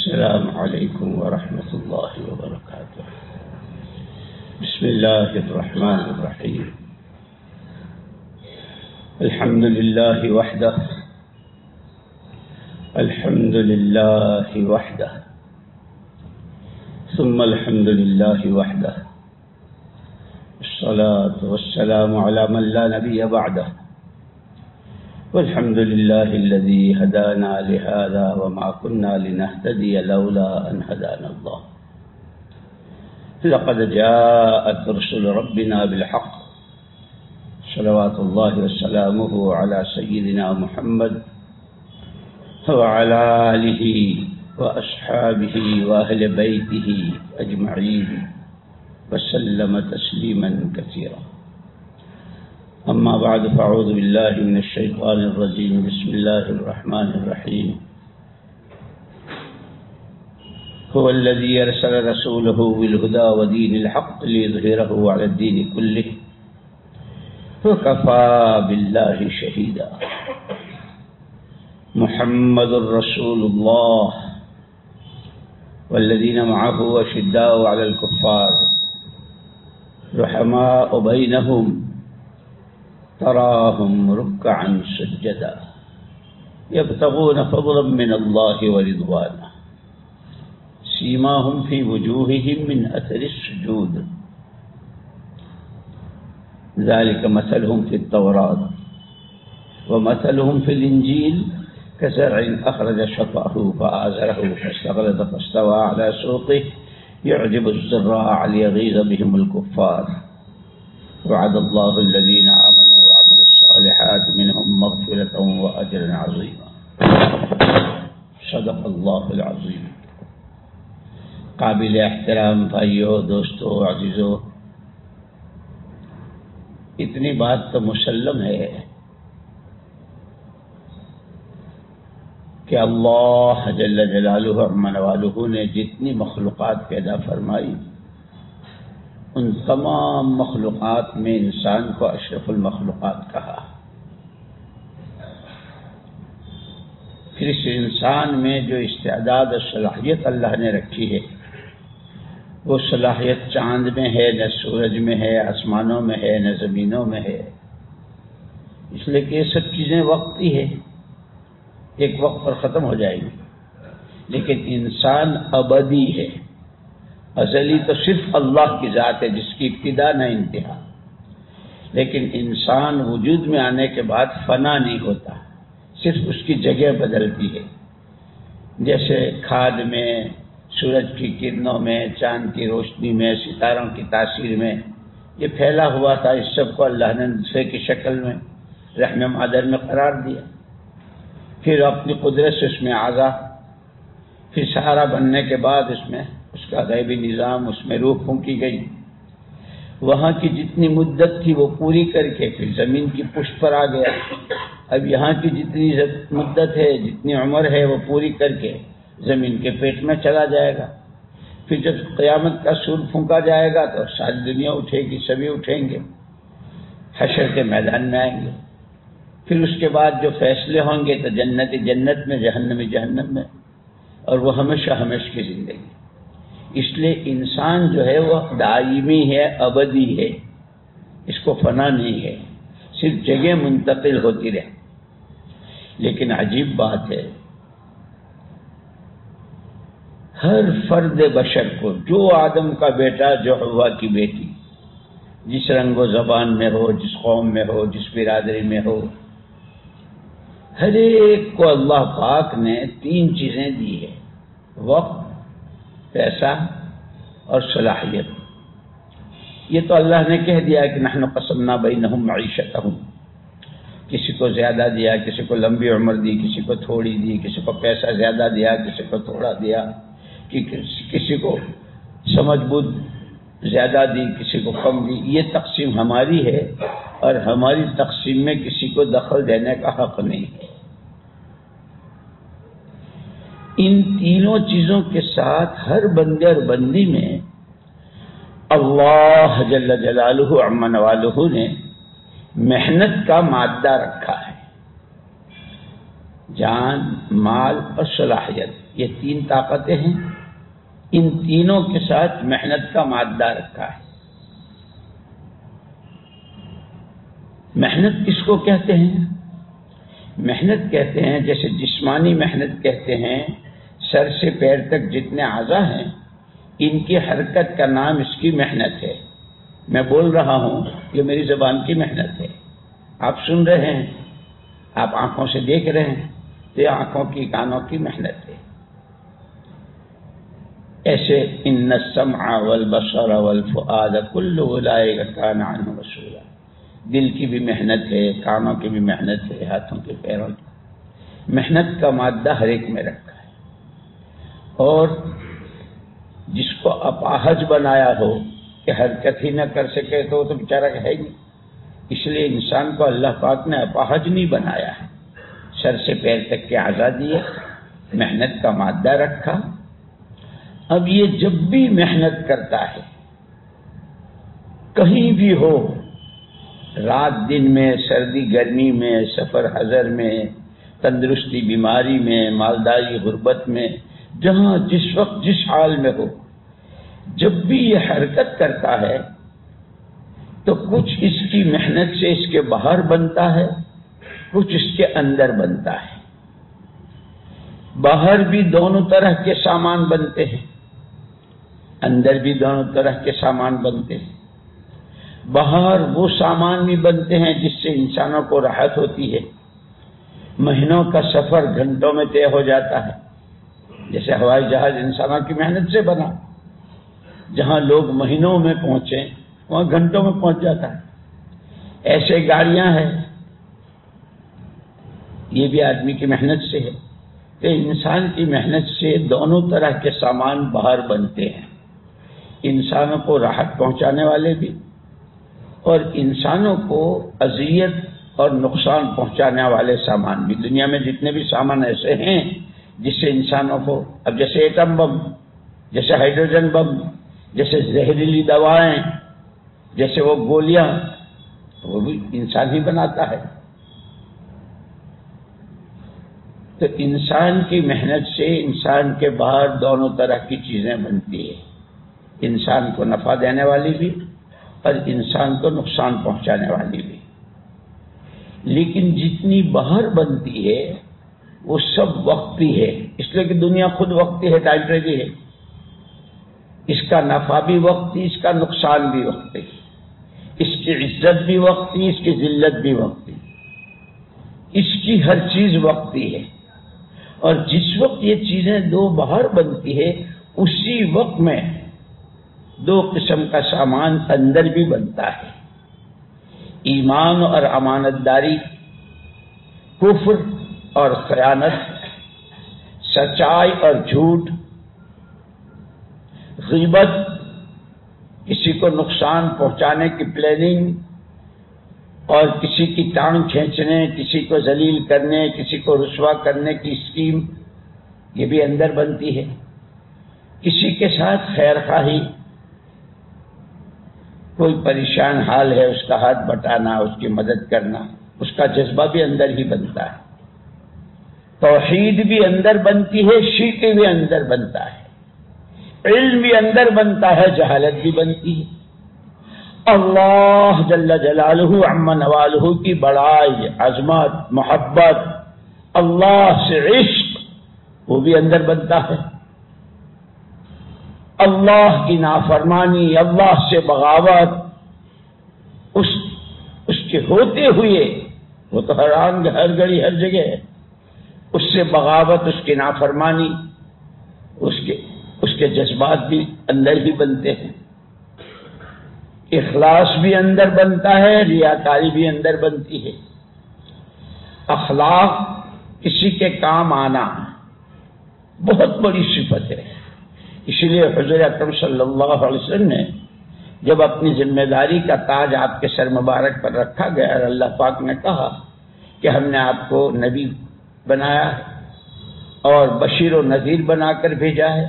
السلام علیکم ورحمۃ اللہ وبرکاتہ۔ بسم اللہ الرحمن الرحیم۔ الحمد للہ وحدہ، الحمد للہ وحدہ، ثم الحمد للہ وحدہ، الصلاة والسلام علی من لا نبی بعدہ، والحمد للہ الذی ہدانا لہذا وما كنا لنہتدی لولا ان ہدانا اللہ۔ لقد جاءت رسل ربنا بالحق، صلوات اللہ وسلامہ علی سیدنا محمد وعلى آلہ واصحابہ واہل بیتہ اجمعین وسلم تسلیما کثیرا۔ اما بعد فاعوذ باللہ من الشیطان الرجیم، بسم اللہ الرحمن الرحیم۔ هو الذی ارسل رسولہ بالہدی ودین الحق لیظہرہ علی الدین کلہ وکفی باللہ شہیدا۔ محمد رسول اللہ والذین معہ اشداء علی الکفار رحماء بینہم تراہم رکعا سجدا یبتغون فضلا من اللہ ورضوانا سیماہم فی وجوہہم من اثر السجود ذلک مثلہم فی التوراۃ ومثلہم فی الانجیل كزرع أخرج شطأه فآزره فاستغلظ فاستوى على سوقه يعجب الزراع ليغيظ بهم الكفار وعد الله الذين آمنوا وعملوا الصالحات منهم مغفرة وأجرا عظيما۔ صدق الله العظيم۔ قابل احترام بھائیو، دوستو، عزیزو، اتنی بات تو مسلم ہے کہ اللہ جل جلالہ عظم نوالہ نے جتنی مخلوقات پیدا فرمائی، ان تمام مخلوقات میں انسان کو اشرف المخلوقات کہا۔ پھر اس انسان میں جو استعداد اور صلاحیت اللہ نے رکھی ہے، وہ صلاحیت چاند میں ہے، نہ سورج میں ہے، آسمانوں میں ہے، نہ زمینوں میں ہے، اس لیے کہ یہ سب چیزیں وقتی ہے، ایک وقت پر ختم ہو جائے گی، لیکن انسان ابدی ہے۔ ازلی تو صرف اللہ کی ذات ہے جس کی ابتدا نہ انتہا، لیکن انسان وجود میں آنے کے بعد فنا نہیں ہوتا، صرف اس کی جگہ بدلتی ہے۔ جیسے کھاد میں، سورج کی کرنوں میں، چاند کی روشنی میں، ستاروں کی تاثیر میں یہ پھیلا ہوا تھا، اس سب کو اللہ نے نطفے کی شکل میں رحم مادر میں قرار دیا، پھر اپنی قدرت سے اس میں اعضا، پھر سہارا بننے کے بعد اس میں اس کا غیبی نظام، اس میں روح پھونکی گئی، وہاں کی جتنی مدت تھی وہ پوری کر کے پھر زمین کی پشت پر آ گیا۔ اب یہاں کی جتنی مدت ہے، جتنی عمر ہے، وہ پوری کر کے زمین کے پیٹ میں چلا جائے گا۔ پھر جب قیامت کا سور پھونکا جائے گا تو ساری دنیا اٹھے گی، سبھی اٹھیں گے، حشر کے میدان میں آئیں گے۔ پھر اس کے بعد جو فیصلے ہوں گے تو جنتی جنت میں، جہنمی جہنم میں، اور وہ ہمیشہ ہمیشہ کی زندگی۔ اس لیے انسان جو ہے وہ دائمی ہے، ابدی ہے، اس کو فنا نہیں ہے، صرف جگہ منتقل ہوتی رہے۔ لیکن عجیب بات ہے، ہر فرد بشر کو، جو آدم کا بیٹا، جو حوا کی بیٹی، جس رنگ و زبان میں ہو، جس قوم میں ہو، جس برادری میں ہو، ہر ایک کو اللہ پاک نے تین چیزیں دی ہے: وقت، پیسہ اور صلاحیت۔ یہ تو اللہ نے کہہ دیا کہ نحن قسمنا بینہم معیشتہم، کسی کو زیادہ دیا، کسی کو لمبی عمر دی، کسی کو تھوڑی دی، کسی کو پیسہ زیادہ دیا، کسی کو تھوڑا دیا، کسی کو سمجھ بدھ زیادہ دی، کسی کو کم دی۔ یہ تقسیم ہماری ہے، اور ہماری تقسیم میں کسی کو دخل دینے کا حق نہیں ہے۔ ان تینوں چیزوں کے ساتھ ہر بندے اور بندی میں اللہ جل جلالہ عظم نوالہ نے محنت کا مادہ رکھا ہے۔ جان، مال اور صلاحیت، یہ تین طاقتیں ہیں. ان تینوں کے ساتھ محنت کا مادہ رکھا ہے. محنت کس کو کہتے ہیں؟ محنت کہتے ہیں جیسے جسمانی محنت کہتے ہیں، سر سے پیر تک جتنے اعضاء ہیں ان کی حرکت کا نام اس کی محنت ہے. میں بول رہا ہوں، یہ میری زبان کی محنت ہے. آپ سن رہے ہیں، آپ آنکھوں سے دیکھ رہے ہیں، تو یہ آنکھوں کی کانوں کی محنت ہے. ایسے ان السمع والبصر والفؤاد کل اولئک کان عنہ مسئولا. دل کی بھی محنت ہے، کانوں کی بھی محنت ہے، ہاتھوں کے پیروں کی محنت کا مادہ ہر ایک میں رکھا ہے. اور جس کو اپاہج بنایا ہو کہ حرکت ہی نہ کر سکے تو وہ تو بیچارہ ہے ہی نہیں. اس لیے انسان کو اللہ پاک نے اپاہج نہیں بنایا ہے، سر سے پیر تک کی آزادی ہے، محنت کا مادہ رکھا. اب یہ جب بھی محنت کرتا ہے، کہیں بھی ہو، رات دن میں، سردی گرمی میں، سفر حضر میں، تندرستی بیماری میں، مالداری غربت میں، جہاں جس وقت جس حال میں ہو، جب بھی یہ حرکت کرتا ہے تو کچھ اس کی محنت سے اس کے باہر بنتا ہے، کچھ اس کے اندر بنتا ہے. باہر بھی دونوں طرح کے سامان بنتے ہیں، اندر بھی دونوں طرح کے سامان بنتے ہیں. باہر وہ سامان بھی بنتے ہیں جس سے انسانوں کو راحت ہوتی ہے. مہینوں کا سفر گھنٹوں میں طے ہو جاتا ہے. جیسے ہوائی جہاز انسانوں کی محنت سے بنا، جہاں لوگ مہینوں میں پہنچے وہاں گھنٹوں میں پہنچ جاتا ہے. ایسے گاڑیاں ہیں، یہ بھی آدمی کی محنت سے ہے. کہ انسان کی محنت سے دونوں طرح کے سامان باہر بنتے ہیں، انسانوں کو راحت پہنچانے والے بھی اور انسانوں کو اذیت اور نقصان پہنچانے والے سامان بھی. دنیا میں جتنے بھی سامان ایسے ہیں جس سے انسانوں کو، اب جیسے ایٹم بم، جیسے ہائیڈروجن بم، جیسے زہریلی دوائیں، جیسے وہ گولیاں، وہ بھی انسان ہی بناتا ہے. تو انسان کی محنت سے انسان کے باہر دونوں طرح کی چیزیں بنتی ہیں، انسان کو نفع دینے والی بھی اور انسان کو نقصان پہنچانے والی بھی. لیکن جتنی باہر بنتی ہے وہ سب وقتی ہے، اس لیے کہ دنیا خود وقتی ہے، ٹائمریری ہے. اس کا نفع بھی وقتی، اس کا نقصان بھی وقتی، اس کی عزت بھی وقتی، اس کی ذلت بھی وقتی، اس کی ہر چیز وقتی ہے. اور جس وقت یہ چیزیں دو باہر بنتی ہے اسی وقت میں دو قسم کا سامان اندر بھی بنتا ہے. ایمان اور امانت داری، کفر اور خیانت، سچائی اور جھوٹ، غیبت، کسی کو نقصان پہنچانے کی پلاننگ اور کسی کی ٹانگ کھینچنے، کسی کو ذلیل کرنے، کسی کو رسوا کرنے کی اسکیم، یہ بھی اندر بنتی ہے. کسی کے ساتھ خیر خواہی، کوئی پریشان حال ہے اس کا ہاتھ بٹانا، اس کی مدد کرنا، اس کا جذبہ بھی اندر ہی بنتا ہے. توحید بھی اندر بنتی ہے، شرک بھی اندر بنتا ہے، علم بھی اندر بنتا ہے، جہالت بھی بنتی ہے. اللہ جل جلالہ عم نوالہ کی بڑائی، عظمت، محبت، اللہ سے عشق، وہ بھی اندر بنتا ہے. اللہ کی نافرمانی، اللہ سے بغاوت، اس کے ہوتے ہوئے، وہ تو ہر گھڑی ہر جگہ ہے، اس سے بغاوت، اس کی نافرمانی، اس کے جذبات بھی اندر ہی بنتے ہیں. اخلاص بھی اندر بنتا ہے، ریاکاری بھی اندر بنتی ہے. اخلاق، کسی کے کام آنا، بہت بڑی صفت ہے. اس لیے حضور اکرم صلی اللہ علیہ وسلم نے جب اپنی ذمہ داری کا تاج آپ کے سر مبارک پر رکھا گیا اور اللہ پاک نے کہا کہ ہم نے آپ کو نبی بنایا ہے اور بشیر و نذیر بنا کر بھیجا ہے،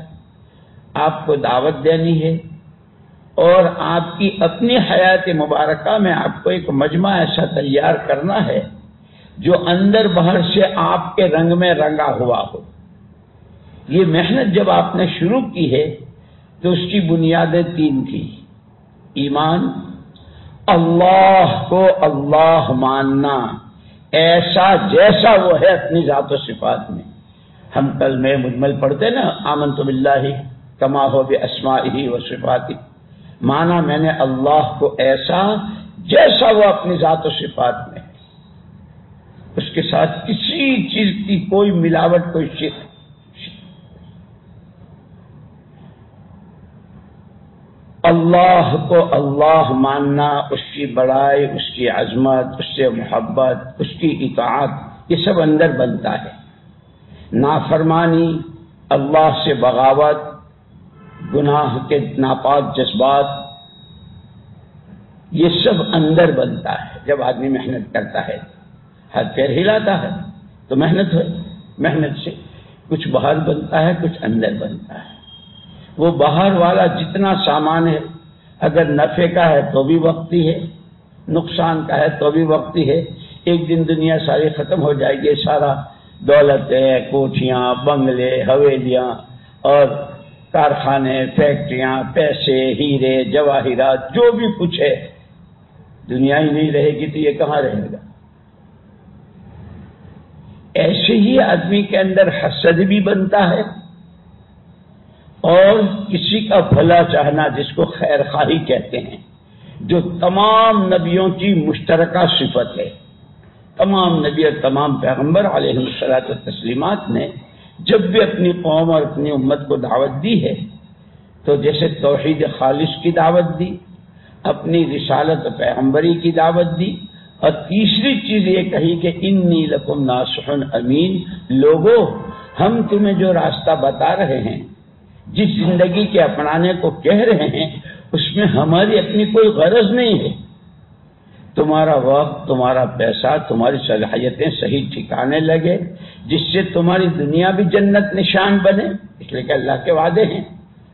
آپ کو دعوت دینی ہے اور آپ کی اپنی حیات مبارکہ میں آپ کو ایک مجمع ایسا تیار کرنا ہے جو اندر باہر سے آپ کے رنگ میں رنگا ہوا ہو۔ یہ محنت جب آپ نے شروع کی ہے تو اس کی بنیادیں 3 تھی: ایمان، اللہ کو اللہ ماننا ایسا جیسا وہ ہے اپنی ذات و صفات میں۔ ہم کلمہ مجمل پڑھتے نا، آمنت باللہ کما ہو باسمائہ و صفاتہ، مانا میں نے اللہ کو ایسا جیسا وہ اپنی ذات و صفات میں ہے، اس کے ساتھ کسی چیز کی کوئی ملاوٹ، کوئی شرک۔ اللہ کو اللہ ماننا، اس کی بڑائی، اس کی عظمت، اس سے محبت، اس کی اطاعت، یہ سب اندر بنتا ہے۔ نافرمانی، اللہ سے بغاوت، گناہ کے ناپاک جذبات، یہ سب اندر بنتا ہے جب آدمی محنت کرتا ہے۔ ہاتھ پیر ہلاتا ہے تو محنت ہے، محنت سے کچھ باہر بنتا ہے، کچھ اندر بنتا ہے۔ وہ باہر والا جتنا سامان ہے، اگر نفع کا ہے تو بھی وقتی ہے، نقصان کا ہے تو بھی وقتی ہے۔ ایک دن دنیا ساری ختم ہو جائے گی، سارا دولتیں، کوٹھیاں، بنگلے، حویلیاں اور کارخانے، فیکٹریاں، پیسے، ہیرے، جواہرات، جو بھی کچھ ہے، دنیا ہی نہیں رہے گی تو یہ کہاں رہے گا؟ ایسے ہی آدمی کے اندر حسد بھی بنتا ہے اور کسی کا بھلا چاہنا، جس کو خیر خواہی کہتے ہیں، جو تمام نبیوں کی مشترکہ صفت ہے۔ تمام نبی اور تمام پیغمبر علیہ الصلوۃ والتسلیمات نے جب بھی اپنی قوم اور اپنی امت کو دعوت دی ہے تو جیسے توحید خالص کی دعوت دی، اپنی رسالت و پیغمبری کی دعوت دی، اور تیسری چیز یہ کہی کہ انی لکم ناصح امین، لوگو ہم تمہیں جو راستہ بتا رہے ہیں، جس زندگی کے اپنانے کو کہہ رہے ہیں، اس میں ہماری اپنی کوئی غرض نہیں ہے۔ تمہارا وقت، تمہارا پیسہ، تمہاری صلاحیتیں صحیح ٹھکانے لگے، جس سے تمہاری دنیا بھی جنت نشان بنے، اس لیے کہ اللہ کے وعدے ہیں،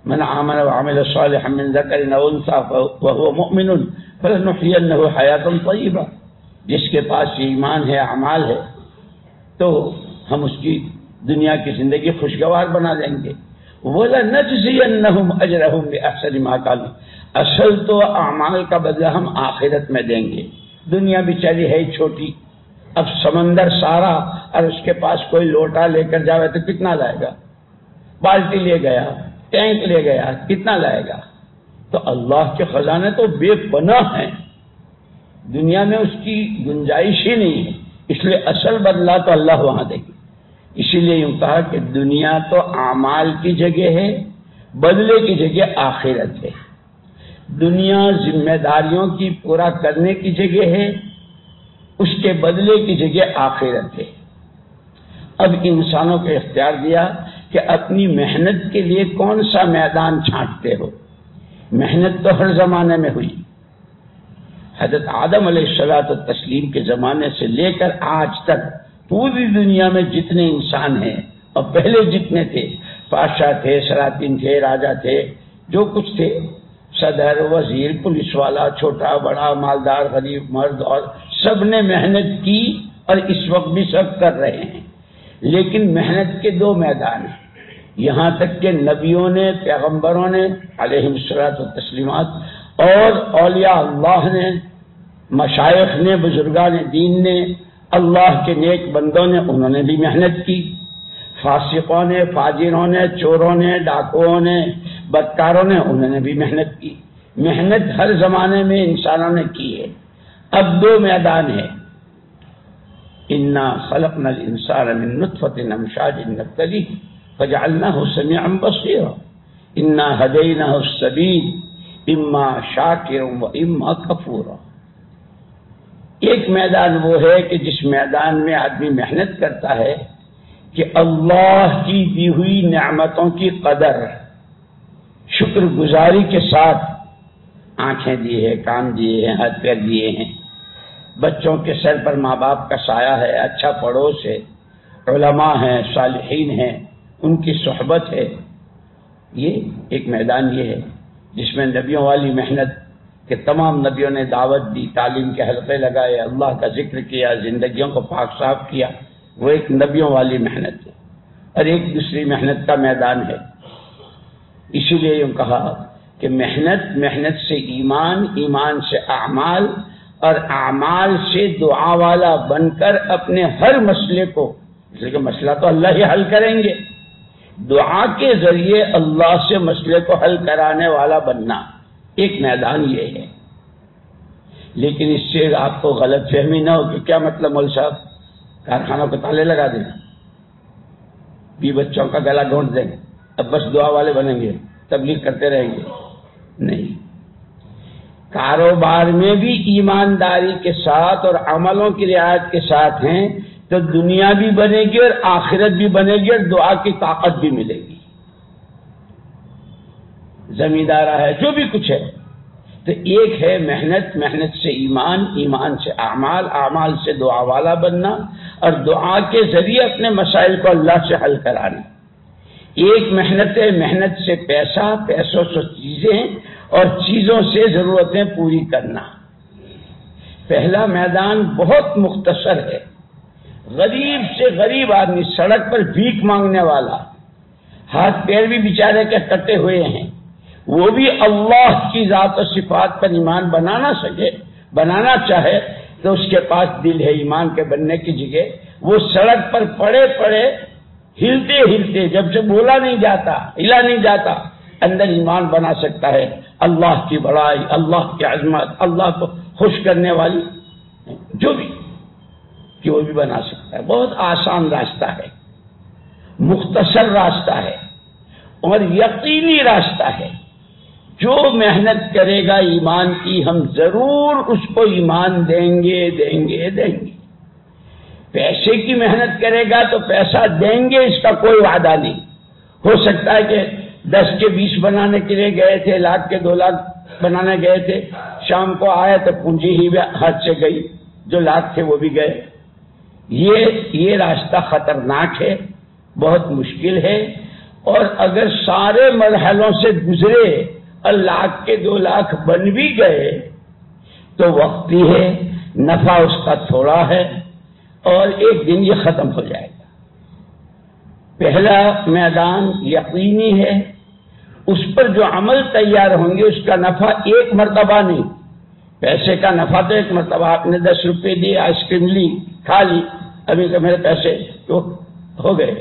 من آمن وعمل صالحا من ذکر او انثی وهو مؤمن فلنحینہ حیاۃ طیبہ، جس کے پاس ایمان ہے، اعمال ہے، تو ہم اس کی دنیا کی زندگی خوشگوار بنا دیں گے۔ وَلَنَجْزِيَنَّهُمْ أَجْرَهُمْ بِأَحْسَنِ مَا كَانُوا، اصل تو اعمال کا بدلہ ہم آخرت میں دیں گے۔ دنیا بیچاری ہے چھوٹی، اب سمندر سارا اور اس کے پاس کوئی لوٹا لے کر جاوے تو کتنا لائے گا؟ بالٹی لے گیا، ٹینک لے گیا، کتنا لائے گا؟ تو اللہ کے خزانے تو بے پناہ ہیں، دنیا میں اس کی گنجائش ہی نہیں ہے، اس لیے اصل بدلہ تو اللہ وہاں دے گی۔ اسی لیے یوں کہا کہ دنیا تو اعمال کی جگہ ہے، بدلے کی جگہ آخرت ہے۔ دنیا ذمہ داریوں کی پورا کرنے کی جگہ ہے، اس کے بدلے کی جگہ آخرت ہے۔ اب انسانوں کو اختیار دیا کہ اپنی محنت کے لیے کون سا میدان چھانٹتے ہو۔ محنت تو ہر زمانے میں ہوئی، حضرت آدم علیہ الصلوۃ والتسلیم کے زمانے سے لے کر آج تک پوری دنیا میں جتنے انسان ہیں اور پہلے جتنے تھے، بادشاہ تھے، سلاطین تھے، راجا تھے، جو کچھ تھے، صدر، وزیر، پولیس والا، چھوٹا بڑا، مالدار، غریب، مرد، اور سب نے محنت کی اور اس وقت بھی سب کر رہے ہیں۔ لیکن محنت کے 2 میدان ہیں، یہاں تک کہ نبیوں نے، پیغمبروں نے علیہ الصلوۃ والتسلیمات اور اولیاء اللہ نے، مشائخ نے، بزرگان دین نے، اللہ کے نیک بندوں نے، انہوں نے بھی محنت کی۔ فاسقوں نے، فاجروں نے، چوروں نے، ڈاکوؤں نے، بدکاروں نے، انہوں نے بھی محنت کی۔ محنت ہر زمانے میں انسانوں نے کی ہے۔ اب 2 میدان ہیں، انا خلقنا الانسان من نطفۃ امشاج نبتلیہ فجعلناہ سمیعا بصیرا انا ہدیناہ السبیل اما شاکرا واما کفورا۔ ایک میدان وہ ہے کہ جس میدان میں آدمی محنت کرتا ہے کہ اللہ کی دی ہوئی نعمتوں کی قدر، شکر گزاری کے ساتھ آنکھیں دی ہے، کان دیے ہیں، ہاتھ پیر دیے ہیں، بچوں کے سر پر ماں باپ کا سایہ ہے، اچھا پڑوس ہے، علماء ہیں، صالحین ہیں، ان کی صحبت ہے۔ یہ ایک میدان یہ ہے جس میں نبیوں والی محنت کہ تمام نبیوں نے دعوت دی، تعلیم کے حلقے لگائے، اللہ کا ذکر کیا، زندگیوں کو پاک صاف کیا، وہ ایک نبیوں والی محنت ہے۔ اور ایک دوسری محنت کا میدان ہے، اسی لیے یوں کہا کہ محنت سے ایمان، ایمان سے اعمال، اور اعمال سے دعا والا بن کر اپنے ہر مسئلے کو، اس لیے کہ مسئلہ تو اللہ ہی حل کریں گے، دعا کے ذریعے اللہ سے مسئلے کو حل کرانے والا بننا، ایک میدان یہ ہے۔ لیکن اس سے آپ کو غلط فہمی نہ ہو کہ کیا مطلب مول صاحب کارخانوں کو تالے لگا دیں، بھی بچوں کا گلا گھونٹ دیں، اب بس دعا والے بنیں گے، تبلیغ کرتے رہیں گے؟ نہیں، کاروبار میں بھی ایمانداری کے ساتھ اور عملوں کی رعایت کے ساتھ ہیں تو دنیا بھی بنے گی اور آخرت بھی بنے گی اور دعا کی طاقت بھی ملے گی۔ زمیندارہ ہے، جو بھی کچھ ہے، تو ایک ہے محنت سے ایمان، ایمان سے اعمال، اعمال سے دعا والا بننا، اور دعا کے ذریعے اپنے مسائل کو اللہ سے حل کرانا۔ ایک محنت ہے، محنت سے پیسہ، پیسوں سے چیزیں، اور چیزوں سے ضرورتیں پوری کرنا۔ پہلا میدان بہت مختصر ہے، غریب سے غریب آدمی، سڑک پر بھیک مانگنے والا، ہاتھ پیر بھی بیچارے کے کٹے ہوئے ہیں، وہ بھی اللہ کی ذات و صفات پر ایمان بنانا چاہے تو اس کے پاس دل ہے ایمان کے بننے کی جگہ، وہ سڑک پر پڑے ہلتے جب سے بولا نہیں جاتا، ہلا نہیں جاتا، اندر ایمان بنا سکتا ہے، اللہ کی بڑائی، اللہ کی عظمت، اللہ کو خوش کرنے والی جو بھی کہ وہ بھی بنا سکتا ہے۔ بہت آسان راستہ ہے، مختصر راستہ ہے اور یقینی راستہ ہے۔ جو محنت کرے گا ایمان کی، ہم ضرور اس کو ایمان دیں گے۔ پیسے کی محنت کرے گا تو پیسہ دیں گے، اس کا کوئی وعدہ نہیں۔ ہو سکتا ہے کہ 10 کے 20 بنانے کے لیے گئے تھے، 1 لاکھ کے 2 لاکھ بنانے گئے تھے، شام کو آئے تو پونجی ہی ہاتھ سے گئی، جو لاکھ تھے وہ بھی گئے۔ یہ راستہ خطرناک ہے، بہت مشکل ہے، اور اگر سارے مرحلوں سے گزرے اور 1 لاکھ کے 2 لاکھ بن بھی گئے تو وقتی ہے، نفع اس کا تھوڑا ہے اور ایک دن یہ ختم ہو جائے گا۔ پہلا میدان یقینی ہے، اس پر جو عمل تیار ہوں گے اس کا نفع ایک مرتبہ نہیں۔ پیسے کا نفع تو ایک مرتبہ، آپ نے 10 روپے دیے، آئس کریم لی، کھا لی، ابھی تو میرے پیسے تو ہو گئے،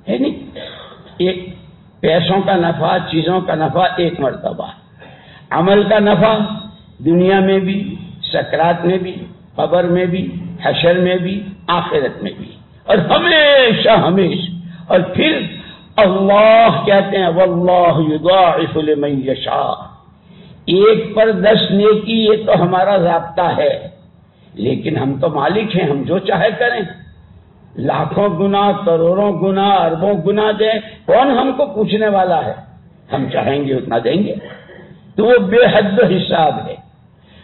ہے نہیں؟ ایک پیسوں کا نفع، چیزوں کا نفع ایک مرتبہ، عمل کا نفع دنیا میں بھی، سکرات میں بھی، قبر میں بھی، حشر میں بھی، آخرت میں بھی، اور ہمیشہ۔ اور پھر اللہ کہتے ہیں واللہ یضاعف لمن یشاء، 1 پر 10 نیکی، یہ تو ہمارا ضابطہ ہے، لیکن ہم تو مالک ہیں، ہم جو چاہے کریں، لاکھوں گنا، کروڑوں گنا، اربوں گنا دیں، کون ہم کو پوچھنے والا ہے؟ ہم چاہیں گے اتنا دیں گے، تو وہ بے حد حساب ہے۔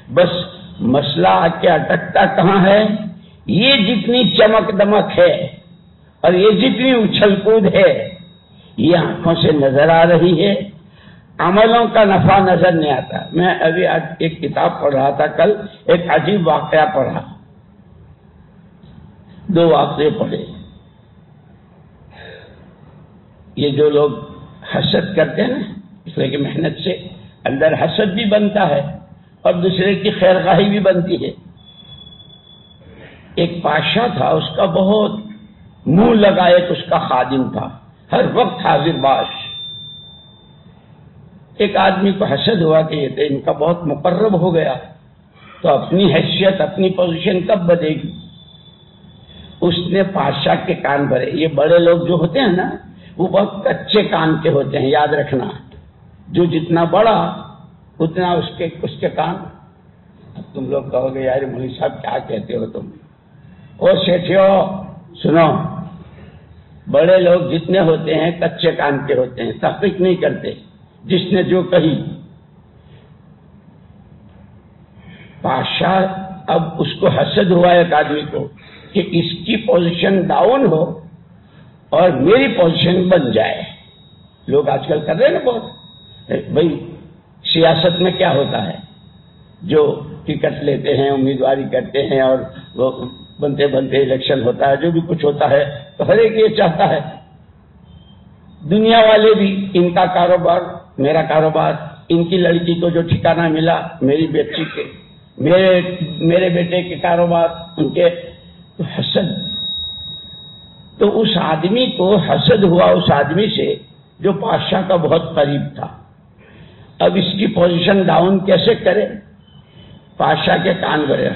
بس مسئلہ آ کے اٹکتا کہاں ہے؟ یہ جتنی چمک دمک ہے اور یہ جتنی اچھل کود ہے یہ آنکھوں سے نظر آ رہی ہے، عملوں کا نفع نظر نہیں آتا۔ میں ابھی ایک کتاب پڑھ رہا تھا، کل ایک عجیب واقعہ پڑھا، 2 واقعے پڑھے۔ یہ جو لوگ حسد کرتے ہیں نا، اس لیے کہ محنت سے اندر حسد بھی بنتا ہے اور دوسرے کی خیرخواہی بھی بنتی ہے۔ ایک بادشاہ تھا، اس کا بہت منہ لگا ایک اس کا خادم تھا، ہر وقت حاضر باش۔ ایک آدمی کو حسد ہوا کہ یہ تو ان کا بہت مقرب ہو گیا، تو اپنی حیثیت، اپنی پوزیشن کب بدے گی؟ اس نے بادشاہ کے کان بھرے۔ یہ بڑے لوگ جو ہوتے ہیں نا، وہ بہت کچے کان کے ہوتے ہیں، یاد رکھنا، جو جتنا بڑا اتنا اس کے کان۔ اب تم لوگ کہو گے یار مولوی صاحب کیا کہتے ہو تم؟ او سیٹھیو سنو، بڑے لوگ جتنے ہوتے ہیں کچے کان کے ہوتے ہیں، تحقیق نہیں کرتے، جس نے جو کہی۔ بادشاہ اب اس کو حسد ہوا ایک آدمی کو کہ اس کی پوزیشن ڈاؤن ہو اور میری پوزیشن بن جائے۔ لوگ آج کل کر رہے ہیں نا بہت، بھائی سیاست میں کیا ہوتا ہے، جو ٹکٹ لیتے ہیں، امیدواری کرتے ہیں، اور وہ بنتے بنتے الیکشن ہوتا ہے، جو بھی کچھ ہوتا ہے تو ہر ایک یہ چاہتا ہے، دنیا والے بھی، ان کا کاروبار میرا کاروبار، ان کی لڑکی کو جو ٹھکانہ ملا میری بیٹی کے، میرے بیٹے کے کاروبار ان کے، تو حسد. تو اس آدمی کو حسد ہوا اس آدمی سے جو بادشاہ کا بہت قریب تھا. اب اس کی پوزیشن ڈاؤن کیسے کرے؟ بادشاہ کے کان بھرے،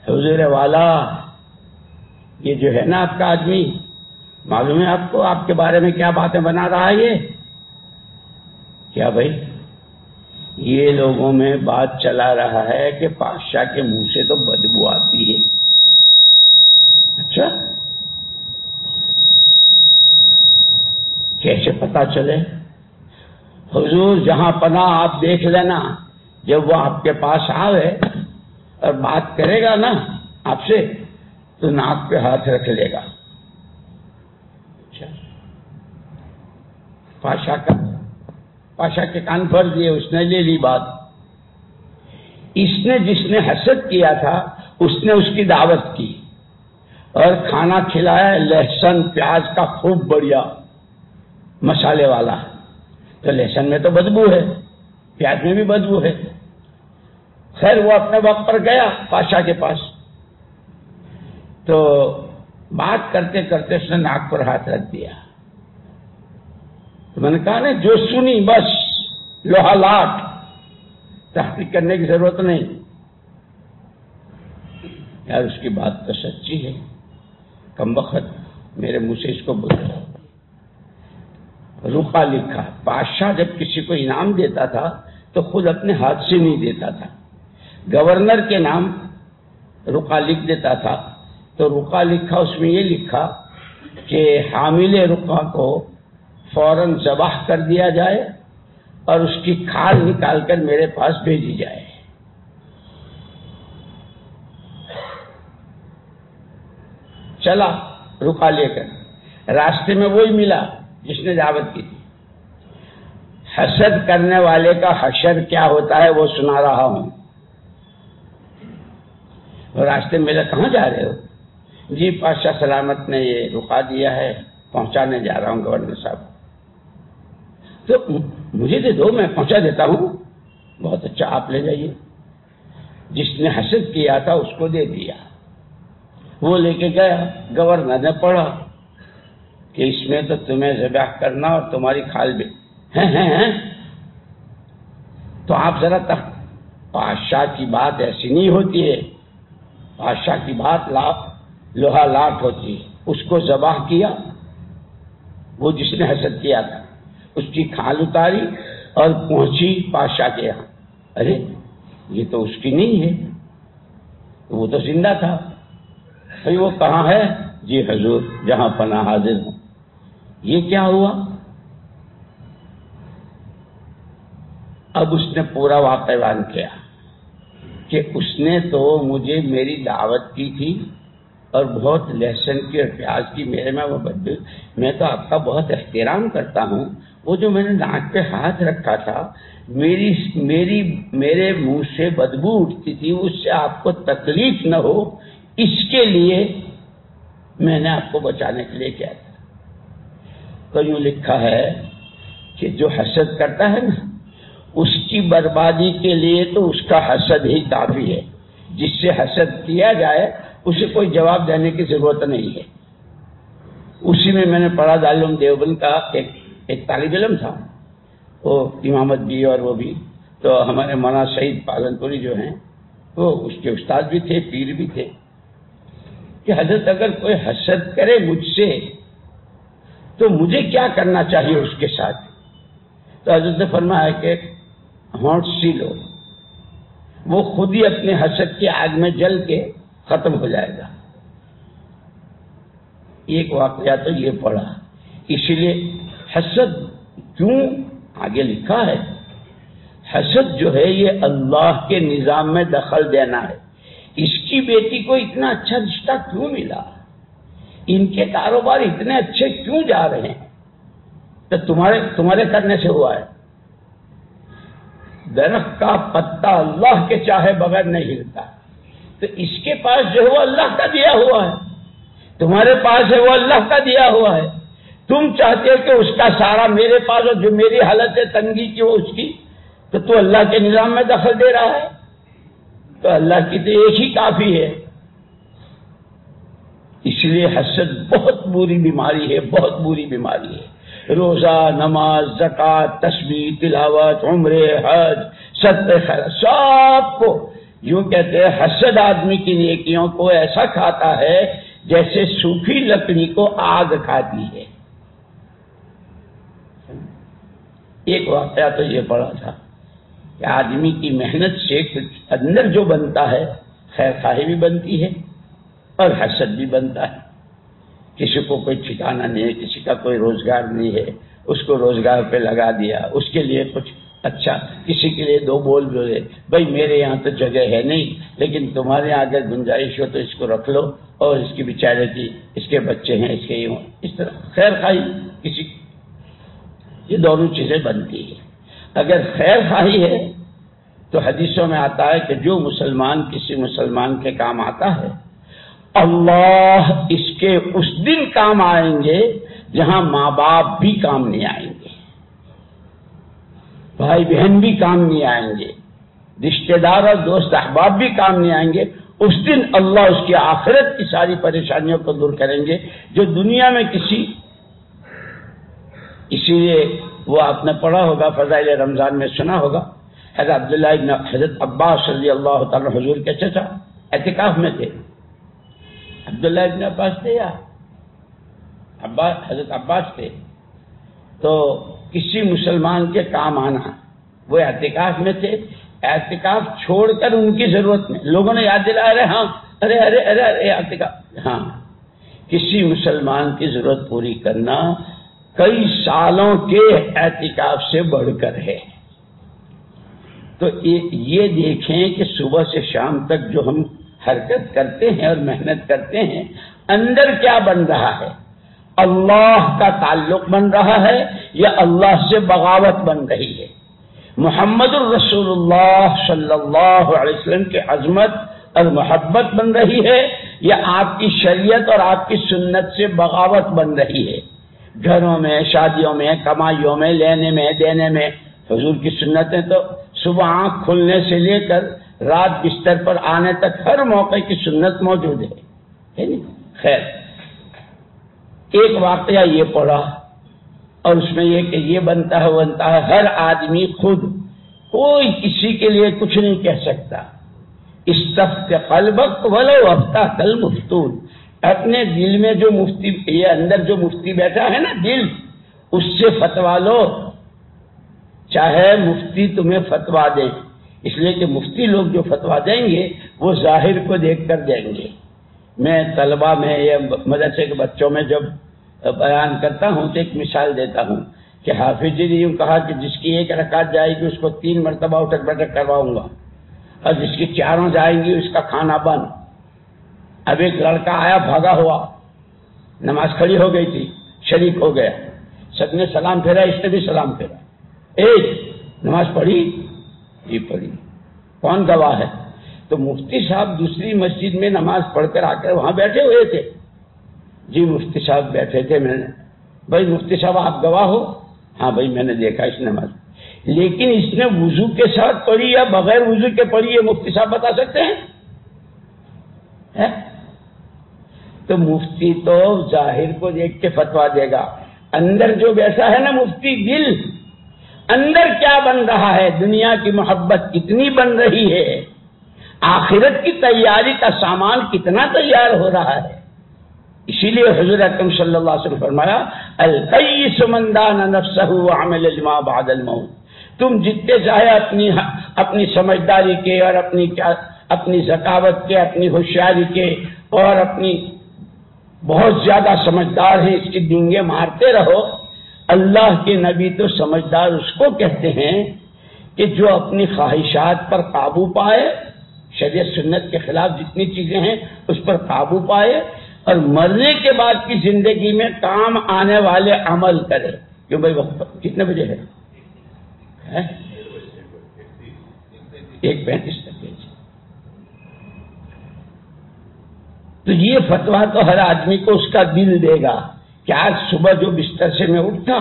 حضور والا یہ جو ہے نا آپ کا آدمی، معلوم ہے آپ کو آپ کے بارے میں کیا باتیں بنا رہا ہے؟ یہ کیا بھائی؟ یہ لوگوں میں بات چلا رہا ہے کہ بادشاہ کے منہ سے تو بدبو آتی ہے. اچھا، کیسے پتا چلے؟ حضور جہاں پناہ آپ دیکھ لینا، جب وہ آپ کے پاس آوے اور بات کرے گا نا آپ سے تو ناک پہ ہاتھ رکھ لے گا. اچھا، پاشا کے کان بھر دیے، اس نے لے لی بات. اس نے جس نے حسد کیا تھا اس نے اس کی دعوت کی اور کھانا کھلایا، لہسن پیاز کا خوب بڑھیا مسالے والا. تو لہسن میں تو بدبو ہے، پیاز میں بھی بدبو ہے. خیر وہ اپنے وقت پر گیا بادشاہ کے پاس، تو بات کرتے کرتے اس نے ناک پر ہاتھ رکھ دیا. تو میں نے کہا نا جو سنی بس لوہا لاٹ، تحقیق کرنے کی ضرورت نہیں. یار اس کی بات تو سچی ہے، کمبخت میرے منہ سے اس کو بولا. رقا لکھا. بادشاہ جب کسی کو انعام دیتا تھا تو خود اپنے ہاتھ سے نہیں دیتا تھا، گورنر کے نام رقا لکھ دیتا تھا. تو رقا لکھا، اس میں یہ لکھا کہ حامل رقا کو فوراً ذبح کر دیا جائے اور اس کی کھال نکال کر میرے پاس بھیجی جائے. چلا رقا لے کر، راستے میں وہی ملا جس نے دعوت کی تھی. حسد کرنے والے کا حشر کیا ہوتا ہے وہ سنا رہا ہوں. راستے میں ملا، کہاں جا رہے ہو؟ جی پادشاہ سلامت نے یہ رقا دیا ہے، پہنچانے جا رہا ہوں گورنر صاحب. تو مجھے دے دو، میں پہنچا دیتا ہوں. بہت اچھا، آپ لے جائیے. جس نے حسد کیا تھا اس کو دے دیا. وہ لے کے گیا، گورنر نے پڑھا کہ اس میں تو تمہیں ذبح کرنا اور تمہاری کھال بھی ہیں. تو آپ ذرا بادشاہ کی بات ایسی نہیں ہوتی ہے، بادشاہ کی بات لوہا لاٹ ہوتی ہے. اس کو ذبح کیا، وہ جس نے حسد کیا تھا، اس کی کھال اتاری اور پہنچی بادشاہ کے یہاں. ارے یہ تو اس کی نہیں ہے، وہ تو زندہ تھا. بھائی وہ کہاں ہے؟ جی حضور جہاں پناہ حاضر ہوں. یہ کیا ہوا؟ اب اس نے پورا واقعہ بیان کیا کہ اس نے تو مجھے میری دعوت کی تھی اور بہت لہسن کی اور پیاز کی میرے میں وہ بدبو، میں تو آپ کا بہت احترام کرتا ہوں. وہ جو میں نے ناک پہ ہاتھ رکھا تھا، میرے منہ سے بدبو اٹھتی تھی، اس سے آپ کو تکلیف نہ ہو اس کے لیے میں نے آپ کو بچانے کے لیے کیا تھا. تو یوں لکھا ہے کہ جو حسد کرتا ہے نا اس کی بربادی کے لیے تو اس کا حسد ہی کافی ہے. جس سے حسد کیا جائے اسے کوئی جواب دینے کی ضرورت نہیں ہے. اسی میں نے پڑھا، دارالعلوم دیوبند کا ایک طالب علم تھا، وہ امامت بھی اور وہ بھی، تو ہمارے مولانا سعید پالنپوری جو ہیں وہ اس کے استاد بھی تھے، پیر بھی تھے، کہ حضرت اگر کوئی حسد کرے مجھ سے تو مجھے کیا کرنا چاہیے اس کے ساتھ؟ تو حضرت نے فرمایا کہ ہونٹ سی لو، وہ خود ہی اپنے حسد کی آگ میں جل کے ختم ہو جائے گا. ایک واقعہ تو یہ پڑھا. اسی لیے حسد کیوں آگے لکھا ہے، حسد جو ہے یہ اللہ کے نظام میں دخل دینا ہے. اس کی بیٹی کو اتنا اچھا رشتہ کیوں ملا، ان کے کاروبار اتنے اچھے کیوں جا رہے ہیں، تو تمہارے کرنے سے ہوا ہے. درخت کا پتا اللہ کے چاہے بغیر نہیں ہلتا، تو اس کے پاس جو ہے وہ اللہ کا دیا ہوا ہے، تمہارے پاس ہے وہ اللہ کا دیا ہوا ہے. تم چاہتے ہو کہ اس کا سارا میرے پاس اور جو میری حالت ہے تنگی کی وہ اس کی، تو اللہ کے نظام میں دخل دے رہا ہے. تو اللہ کی تو ایک ہی کافی ہے. اس لیے حسد بہت بری بیماری ہے، بہت بری بیماری ہے. روزہ، نماز، زکوٰۃ، تسبیح، تلاوت، عمرے، حج، صدقہ خیرات، سب کو یوں کہتے ہیں حسد آدمی کی نیکیوں کو ایسا کھاتا ہے جیسے سوکھی لکڑی کو آگ کھاتی ہے. ایک واقعہ تو یہ پڑا تھا کہ آدمی کی محنت سے اندر جو بنتا ہے خیر خواہی بھی بنتی ہے اور حسد بھی بنتا ہے. کسی کو کوئی ٹھکانہ نہیں ہے، کسی کا کوئی روزگار نہیں ہے، اس کو روزگار پہ لگا دیا، اس کے لیے کچھ اچھا، کسی کے لیے دو بول بولے، بھائی میرے یہاں تو جگہ ہے نہیں لیکن تمہارے یہاں اگر گنجائش ہو تو اس کو رکھ لو، اور اس کی بیچارے کی، اس کے بچے ہیں، اس کے یہ ہوں، اس طرح خیر خواہی کسی، یہ دونوں چیزیں بنتی ہیں. اگر خیر خواہی ہے تو حدیثوں میں آتا ہے کہ جو مسلمان کسی مسلمان کے کام آتا ہے اللہ اس کے اس دن کام آئیں گے جہاں ماں باپ بھی کام نہیں آئیں گے، بھائی بہن بھی کام نہیں آئیں گے، رشتہ دار اور دوست احباب بھی کام نہیں آئیں گے. اس دن اللہ اس کی آخرت کی ساری پریشانیوں کو دور کریں گے جو دنیا میں کسی. اسی لیے وہ آپ نے پڑھا ہوگا، فضائل رمضان میں سنا ہوگا، حضرت عباس رضی اللہ تعالیٰ حضور کے چچا اعتکاف میں تھے. عبداللہ ابن عباس تھے یا حضرت عباس تھے. تو کسی مسلمان کے کام آنا، وہ اعتکاف میں تھے، اعتکاف چھوڑ کر ان کی ضرورت میں لوگوں نے یاد دلایا، ارے ہاں ارے ارے ارے ارے اعتکاف. ہاں، کسی مسلمان کی ضرورت پوری کرنا کئی سالوں کے اعتکاف سے بڑھ کر ہے. تو یہ دیکھیں کہ صبح سے شام تک جو ہم حرکت کرتے ہیں اور محنت کرتے ہیں، اندر کیا بن رہا ہے؟ اللہ کا تعلق بن رہا ہے یا اللہ سے بغاوت بن رہی ہے؟ محمد الرسول اللہ صلی اللہ علیہ وسلم کی عظمت اور محبت بن رہی ہے یا آپ کی شریعت اور آپ کی سنت سے بغاوت بن رہی ہے؟ گھروں میں، شادیوں میں، کمائیوں میں، لینے میں، دینے میں. حضور کی سنتیں تو صبح آنکھ کھلنے سے لے کر رات بستر پر آنے تک ہر موقع کی سنت موجود ہے نہیں؟ خیر، ایک واقعہ یہ پڑا اور اس میں یہ کہ یہ بنتا ہے، بنتا ہے، ہر آدمی خود، کوئی کسی کے لیے کچھ نہیں کہہ سکتا. استفت قلبک ولو افتاک المفتون. اپنے دل میں جو مفتی، یہ اندر جو مفتی بیٹھا ہے نا دل، اس سے فتوا لو، چاہے مفتی تمہیں فتوا دیں. اس لیے کہ مفتی لوگ جو فتوا دیں گے وہ ظاہر کو دیکھ کر دیں گے. میں طلبہ میں یا مدرسے کے بچوں میں جب بیان کرتا ہوں تو ایک مثال دیتا ہوں کہ حافظ جی نے یوں کہا کہ جس کی ایک رکعت جائے گی اس کو 3 مرتبہ اٹھک بیٹھک کرواؤں گا، اور جس کی 4 جائیں گی اس کا کھانا بند. اب ایک لڑکا آیا بھاگا ہوا، نماز کھڑی ہو گئی تھی، شریک ہو گیا، سب نے سلام پھیرا، اس نے بھی سلام پھیرا. نماز پڑھی؟ یہ پڑھی. کون گواہ ہے؟ تو مفتی صاحب دوسری مسجد میں نماز پڑھ کر آ کر وہاں بیٹھے ہوئے تھے. جی مفتی صاحب بیٹھے تھے. میں نے، بھائی مفتی صاحب آپ گواہ ہو؟ ہاں بھائی میں نے دیکھا اس نماز. لیکن اس نے وضو کے ساتھ پڑھی یا بغیر وضو کے پڑھی یہ مفتی صاحب بتا سکتے ہیں؟ تو مفتی تو ظاہر کو دیکھ کے فتوا دے گا. اندر جو بیٹھا ہے نا مفتی، دل اندر کیا بن رہا ہے، دنیا کی محبت کتنی بن رہی ہے، آخرت کی تیاری کا سامان کتنا تیار ہو رہا ہے. اسی لیے حضور اکرم صلی اللہ علیہ وسلم فرمایا القیس من دان نفسہ وعمل لما بعد الموت. تم جتنے چاہے اپنی سمجھداری کے اور اپنی ذکاوت کے، اپنی ہوشیاری کے اور اپنی بہت زیادہ سمجھدار ہیں اس کی ڈینگیں مارتے رہو. اللہ کے نبی تو سمجھدار اس کو کہتے ہیں کہ جو اپنی خواہشات پر قابو پائے، شریعت سنت کے خلاف جتنی چیزیں ہیں اس پر قابو پائے، اور مرنے کے بعد کی زندگی میں کام آنے والے عمل کرے. کیوں بھائی وقت کتنے بجے ہے؟ 1:35 تک بھیجے. تو یہ فتویٰ تو ہر آدمی کو اس کا دل دے گا کہ آج صبح جو بستر سے میں اٹھا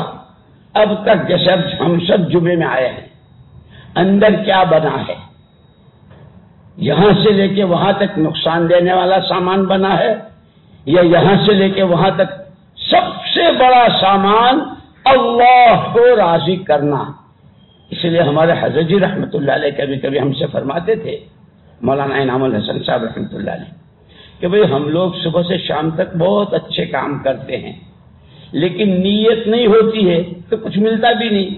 اب تک جیسے ہم سب جمعے میں آئے ہیں اندر کیا بنا ہے، یہاں سے لے کے وہاں تک نقصان دینے والا سامان بنا ہے یا یہاں سے لے کے وہاں تک سب سے بڑا سامان اللہ کو راضی کرنا. اس لیے ہمارے حضرت جی رحمۃ اللہ علیہ کبھی کبھی ہم سے فرماتے تھے، مولانا انعام الحسن صاحب رحمۃ اللہ علیہ، کہ بھئی ہم لوگ صبح سے شام تک بہت اچھے کام کرتے ہیں لیکن نیت نہیں ہوتی ہے تو کچھ ملتا بھی نہیں.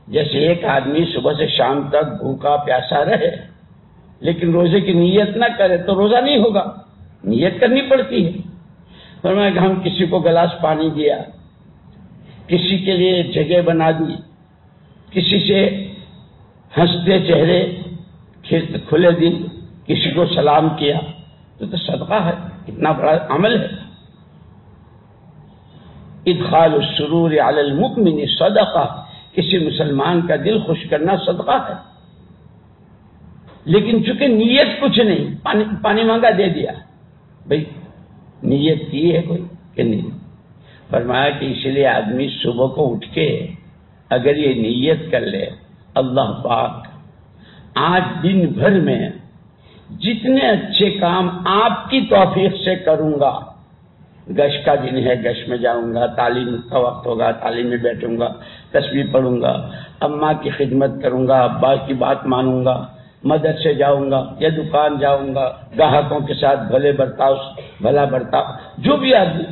جیسے ایک آدمی صبح سے شام تک بھوکا پیاسا رہے لیکن روزے کی نیت نہ کرے تو روزہ نہیں ہوگا، نیت کرنی پڑتی ہے. فرمایا کہ ہم کسی کو گلاس پانی دیا، کسی کے لیے جگہ بنا دی، کسی سے ہنستے چہرے کھلے دل کسی کو سلام کیا تو صدقہ ہے، اتنا بڑا عمل ہے. ادخال السرور علی المؤمن صدقہ، کسی مسلمان کا دل خوش کرنا صدقہ ہے. لیکن چونکہ نیت کچھ نہیں، پانی مانگا دے دیا، بھئی نیت کی ہے کوئی کہ نہیں. فرمایا کہ اس لیے آدمی صبح کو اٹھ کے اگر یہ نیت کر لے اللہ پاک آج دن بھر میں جتنے اچھے کام آپ کی توفیق سے کروں گا، گشت کا دن ہے گشت میں جاؤں گا، تعلیم کا وقت ہوگا تعلیم میں بیٹھوں گا، تسبیح پڑھوں گا، اماں کی خدمت کروں گا، ابا کی بات مانوں گا، مدرسے جاؤں گا یا دکان جاؤں گا، گاہکوں کے ساتھ بھلا برتاؤ، جو بھی آدمی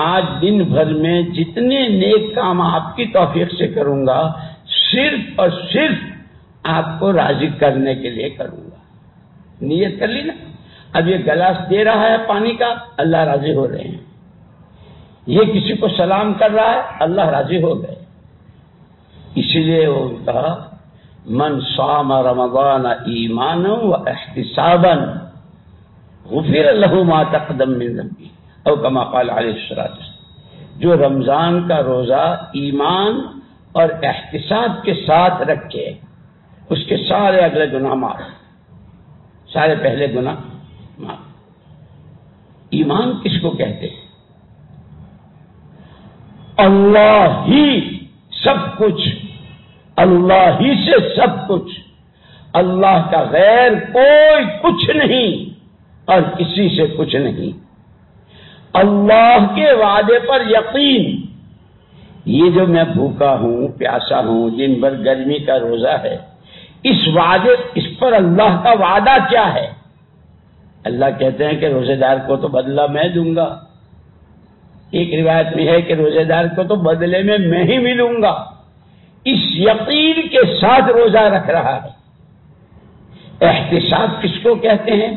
آج دن بھر میں جتنے نیک کام آپ کی توفیق سے کروں گا صرف اور صرف آپ کو راضی کرنے کے لیے کروں گا. نیت کر لی نا. اب یہ گلاس دے رہا ہے پانی کا، اللہ راضی ہو رہے ہیں. یہ کسی کو سلام کر رہا ہے، اللہ راضی ہو گئے. اسی لیے وہ کہا من صام رمضان ایمانا و احتسابا غفر له ما تقدم من ذنبه او کما قال علیہ الصلوۃ والسلام. جو رمضان کا روزہ ایمان اور احتساب کے ساتھ رکھے اس کے سارے اگلے گناہ معاف، سارے پہلے گناہ معاف. ایمان کس کو کہتے ہیں؟ اللہ ہی سب کچھ، اللہ ہی سے سب کچھ، اللہ کا غیر کوئی کچھ نہیں اور کسی سے کچھ نہیں. اللہ کے وعدے پر یقین. یہ جو میں بھوکا ہوں پیاسا ہوں دن بھر گرمی کا روزہ ہے، اس پر اللہ کا وعدہ کیا ہے؟ اللہ کہتے ہیں کہ روزے دار کو تو بدلہ میں دوں گا. ایک روایت میں ہے کہ روزے دار کو تو بدلے میں ہی ملوں گا. اس یقین کے ساتھ روزہ رکھ رہا ہے. احتساب کس کو کہتے ہیں؟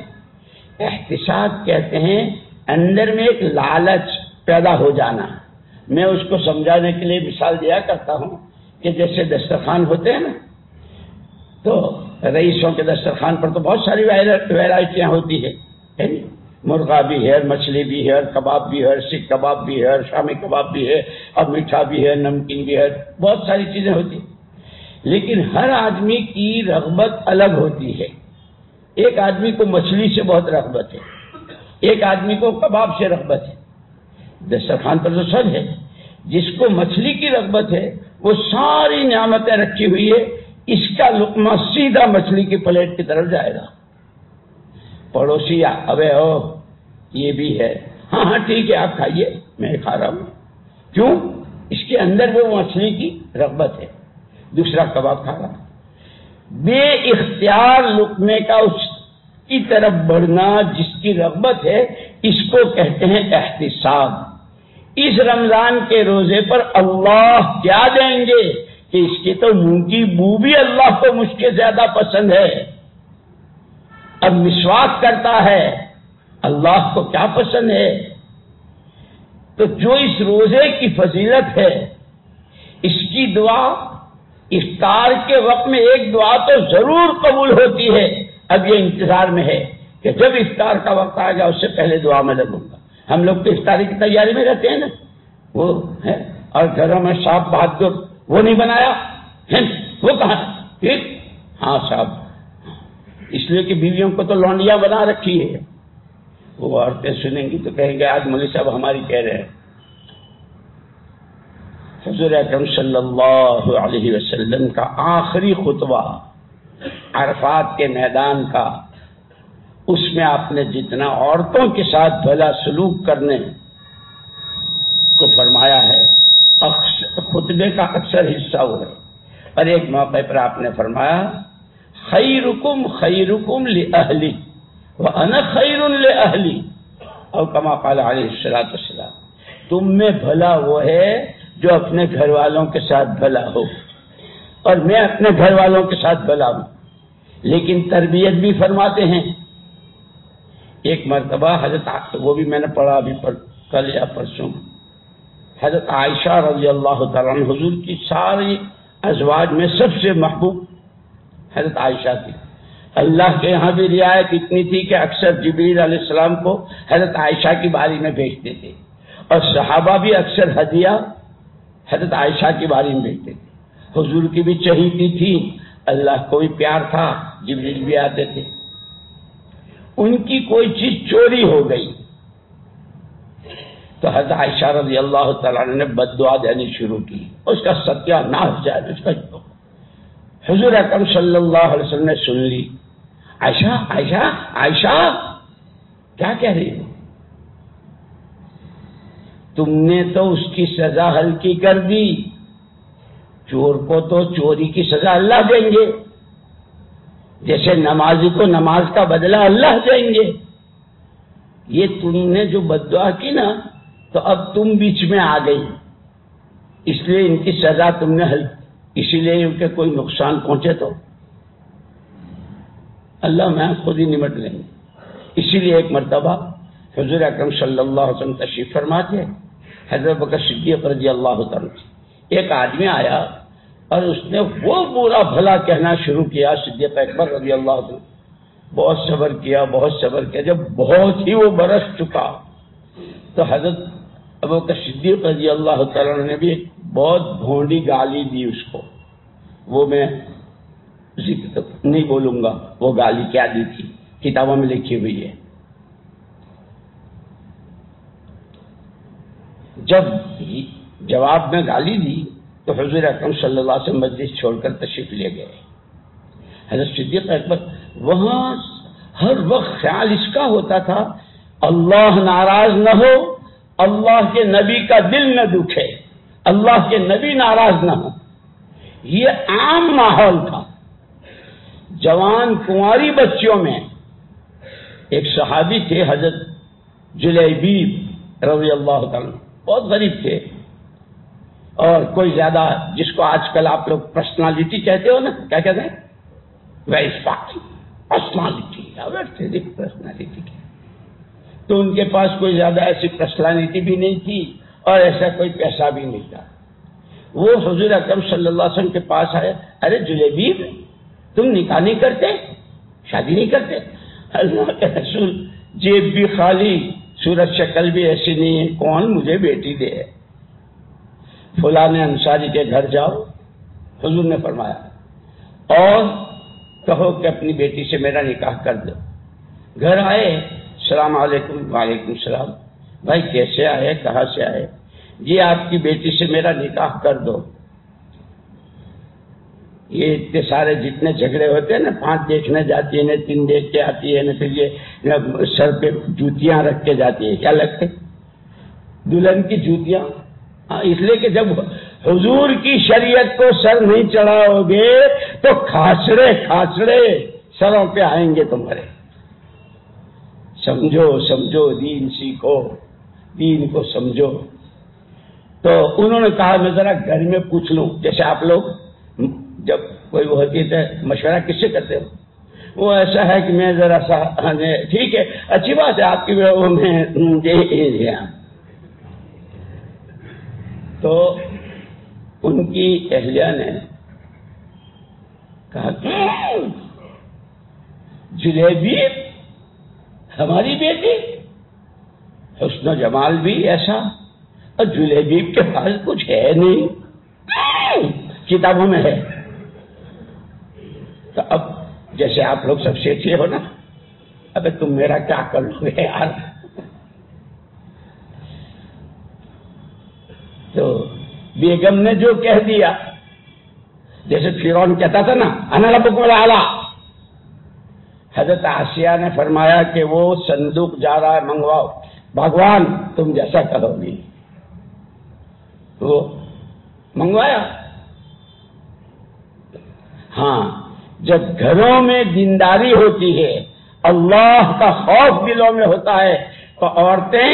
احتساب کہتے ہیں اندر میں ایک لالچ پیدا ہو جانا. میں اس کو سمجھانے کے لیے مثال دیا کرتا ہوں کہ جیسے دسترخوان ہوتے ہیں نا، تو رئیسوں کے دسترخوان پر تو بہت ساری ویرائٹیاں ہوتی ہے، مرغا بھی ہے، مچھلی بھی ہے، کباب بھی ہے، سیخ کباب بھی ہے، شامی کباب بھی ہے، اور میٹھا بھی ہے، نمکین بھی ہے، بہت ساری چیزیں ہوتی ہیں. لیکن ہر آدمی کی رغبت الگ ہوتی ہے. ایک آدمی کو مچھلی سے بہت رغبت ہے، ایک آدمی کو کباب سے رغبت ہے. دسترخوان پر تو سب ہے. جس کو مچھلی کی رغبت ہے وہ ساری نعمتیں رکھی ہوئی ہے، اس کا لقمہ سیدھا مچھلی کی پلیٹ کی طرف جائے گا. پڑوسی ابے ہو یہ بھی ہے، ہاں ہاں ٹھیک ہے آپ کھائیے میں کھا رہا ہوں. کیوں؟ اس کے اندر وہ مچھلی کی رغبت ہے. دوسرا کباب کھا رہا. بے اختیار لقمے کا اس کی طرف بڑھنا جس کی رغبت ہے، اس کو کہتے ہیں احتساب. اس رمضان کے روزے پر اللہ کیا دیں گے کہ اس کی تو منہ کی بو بھی اللہ کو مجھ کے زیادہ پسند ہے. اب مسواک کرتا ہے، اللہ کو کیا پسند ہے؟ تو جو اس روزے کی فضیلت ہے، اس کی دعا افطار کے وقت میں ایک دعا تو ضرور قبول ہوتی ہے. اب یہ انتظار میں ہے کہ جب افطار کا وقت آئے گا اس سے پہلے دعا میں لگوں گا. ہم لوگ تو افطاری کی تیاری میں رہتے ہیں نا، وہ ہے، اور گھروں میں صاحب بہادر وہ نہیں بنایا ہے، وہ کہاں ٹھیک؟ ہاں صاحب اس لیے کہ بیویوں کو تو لونڈیاں بنا رکھی ہے. وہ عورتیں سنیں گی تو کہیں گے آج مولوی صاحب ہماری کہہ رہے ہیں. حضور اکرم صلی اللہ علیہ وسلم کا آخری خطبہ عرفات کے میدان کا، اس میں آپ نے جتنا عورتوں کے ساتھ بھلا سلوک کرنے کو فرمایا ہے، خطبے کا اکثر حصہ وہ ہے. اور ایک موقع پر آپ نے فرمایا خیرکم خیرکم لأہلی وانا خیر لأہلی، اور کما قال علیہ الصلوۃ والسلام، تم میں بھلا وہ ہے جو اپنے گھر والوں کے ساتھ بھلا ہو، اور میں اپنے گھر والوں کے ساتھ بھلا ہوں. لیکن تربیت بھی فرماتے ہیں. ایک مرتبہ حضرت، وہ بھی میں نے پڑھا ابھی کل یا پرسوں، حضرت عائشہ رضی اللہ تعالیٰ عنہ، حضور کی ساری ازواج میں سب سے محبوب حضرت عائشہ تھی. اللہ کے یہاں بھی رعایت اتنی تھی کہ اکثر جبریل علیہ السلام کو حضرت عائشہ کی باری میں بھیجتے تھے، اور صحابہ بھی اکثر ہدیہ حضرت عائشہ کی باری میں بھیجتے تھے. حضور کی بھی چہیتی تھی، اللہ کو بھی پیار تھا، جبریل بھی آتے تھے. ان کی کوئی چیز چوری ہو گئی تو حضرت عائشہ رضی اللہ تعالیٰ عنہ نے بد دعا دینی شروع کی، اس کا ستیہ ناش جائے. اس کا حضور اکرم صلی اللہ علیہ وسلم نے سن لی. عائشہ عائشہ عائشہ کیا کہہ رہی ہو؟ تم نے تو اس کی سزا ہلکی کر دی. چور کو تو چوری کی سزا اللہ دیں گے، جیسے نمازی کو نماز کا بدلہ اللہ دیں گے. یہ تم نے جو بد دعا کی نا، تو اب تم بیچ میں آ گئی، اس لیے ان کی سزا تم نے اسی لیے ان کے کوئی نقصان پہنچے تو اللہ میں خود ہی نمٹ لیں گے. اسی لیے ایک مرتبہ حضور اکرم صلی اللہ علیہ وسلم تشریف فرما تھے. حضرت بکر صدیق رضی اللہ تعالیٰ، ایک آدمی آیا اور اس نے وہ برا بھلا کہنا شروع کیا. صدیق اکبر رضی اللہ عنہ بہت صبر کیا، بہت صبر کیا. جب بہت ہی وہ برس چکا تو حضرت ابوبکر صدیق رضی اللہ تعالیٰ نے بھی ایک بہت بھونڈی گالی دی اس کو. وہ میں ذکر نہیں بولوں گا وہ گالی کیا دی تھی، کتابوں میں لکھی ہوئی ہے. جب جواب میں گالی دی تو حضور اکرم صلی اللہ علیہ وسلم مجلس چھوڑ کر تشریف لے گئے. حضرت صدیق اکبر وہاں ہر وقت خیال اس کا ہوتا تھا اللہ ناراض نہ ہو، اللہ کے نبی کا دل نہ دکھے، اللہ کے نبی ناراض نہ ہو. یہ عام ماحول تھا. جوان کنواری بچیوں میں ایک صحابی تھے حضرت جلیبیب رضی اللہ تعالیٰ، بہت غریب تھے، اور کوئی زیادہ جس کو آج کل آپ لوگ پرسنالٹی کہتے ہو نا، کیا کہتے ہیں، ویری پرسنالٹی. تو ان کے پاس کوئی زیادہ ایسی پرسنالٹی بھی نہیں تھی اور ایسا کوئی پیسہ بھی نہیں تھا. وہ حضور اکرم صلی اللہ علیہ وسلم کے پاس آئے، ارے جلیبیب تم نکاح نہیں کرتے، شادی نہیں کرتے؟ اللہ کے رسول جیب بھی خالی، صورت شکل بھی ایسی نہیں ہے، کون مجھے بیٹی دے؟ فلاں انصاری کے گھر جاؤ، حضور نے فرمایا، اور کہو کہ اپنی بیٹی سے میرا نکاح کر دو. گھر آئے، السلام علیکم. وعلیکم السلام. بھائی کیسے آئے، کہاں سے آئے؟ جی آپ کی بیٹی سے میرا نکاح کر دو. یہ اتنے سارے جتنے جھگڑے ہوتے ہیں نا، 5 دیکھنے جاتی ہے نا، 3 دیکھ کے آتی ہے نا، پھر یہ سر پہ جوتیاں رکھ کے جاتی ہے. کیا لگتے دلہن کی جوتیاں؟ اس لیے کہ جب حضور کی شریعت کو سر نہیں چڑھاؤ گے تو کھاسڑے کھاسڑے سروں پہ آئیں گے تمہارے. سمجھو سمجھو، دین سیکھو، دین کو سمجھو. تو انہوں نے کہا میں ذرا گھر میں پوچھ لوں. جیسے آپ لوگ جب کوئی وہ ہوتی ہے مشورہ کس سے کرتے ہو؟ وہ ایسا ہے کہ میں ذرا سا ٹھیک ہے، اچھی بات ہے آپ کی وہ میں تو ان کی اہلیہ نے کہا جلیبی ہماری بیٹی، حسن و جمال بھی ایسا، اور جلیبی کے پاس کچھ ہے نہیں، کتابوں میں ہے. تو اب جیسے آپ لوگ سب سیکھے ہو نا، ابے تم میرا کیا کر لو گے یار. تو بیگم نے جو کہہ دیا، جیسے فرعون کہتا تھا نا انا ربکم الاعلی، حضرت آسیہ نے فرمایا کہ وہ صندوق جا رہا ہے منگواؤ، بھگوان تم جیسا کہو گی. وہ منگوایا. ہاں، جب گھروں میں دینداری ہوتی ہے، اللہ کا خوف دلوں میں ہوتا ہے، تو عورتیں،